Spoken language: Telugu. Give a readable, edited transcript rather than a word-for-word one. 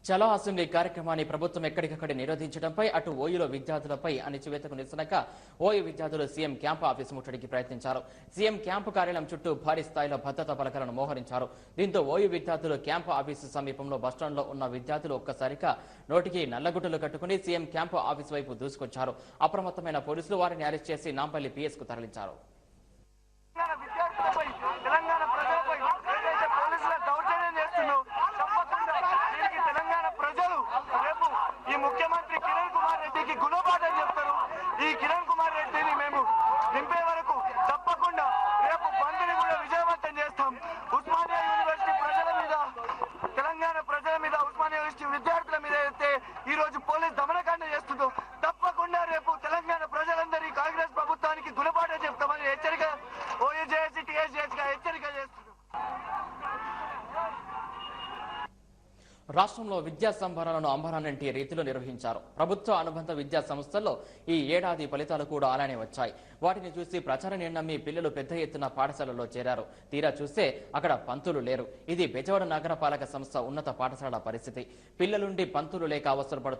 చలో అసెంబ్లీ కార్యక్రమాన్ని ప్రభుత్వం ఎక్కడికక్కడ నిరోధించడంపై అటు ఓయూలో విద్యార్థులపై అణచివేతకు నిరసనగా ఓయూ విద్యార్థులు సీఎం క్యాంపు ఆఫీసు ముట్టడికి ప్రయత్నించారు. సీఎం క్యాంపు కార్యాలయం చుట్టూ భారీ స్థాయిలో భద్రతా పలకలను మోహరించారు. దీంతో ఓయూ విద్యార్థులు క్యాంపు ఆఫీసు సమీపంలో బస్టాండ్లో ఉన్న విద్యార్థులు ఒక్కసారిగా నోటికి నల్లగుడ్డలు కట్టుకుని సీఎం క్యాంపు ఆఫీసు వైపు దూసుకొచ్చారు. అప్రమత్తమైన పోలీసులు వారిని అరెస్ట్ చేసి నాంపల్లి పిఎస్ కు తరలించారు. ముఖ్యమంత్రి కిరణ్ కుమార్ రెడ్డికి గుణపాఠం చెప్తారు. ఈ కిరణ్ కుమార్ రెడ్డిని మేము దింపే వరకు తప్పకుండా రేపు బంద్ని కూడా విజయవంతం చేస్తాం. ఉస్మానియా యూనివర్సిటీ ప్రజల మీద, తెలంగాణ ప్రజల మీద, ఉస్మానియా యూనివర్సిటీ విద్యార్థుల మీద అయితే ఈ రోజు పోలీస్ దమనకాండ చేస్తుందో తప్పకుండా రేపు తెలంగాణ ప్రజలందరి కాంగ్రెస్ ప్రభుత్వానికి గుణపాఠం చెప్తామని హెచ్చరిక ఓయూ జేఏసీ టీఎస్జేఎస్ గా హెచ్చరిక చేస్తుంది. రాష్ట్రంలో విద్యా సంబరాలను అంబరానంటి రీతిలో నిర్వహించారు. ప్రభుత్వ అనుబంధ విద్యా సంస్థల్లో ఈ ఏడాది ఫలితాలు కూడా అలానే వచ్చాయి. వాటిని చూసి ప్రచారాన్ని నమ్మి పిల్లలు పెద్ద ఎత్తున పాఠశాలలో చేరారు. తీరా చూస్తే అక్కడ పంతులు లేరు. ఇది బెజవాడ నగరపాలక సంస్థ ఉన్నత పాఠశాల పరిస్థితి. పిల్లలుండి పంతులు లేక అవసరపడుతున్నారు.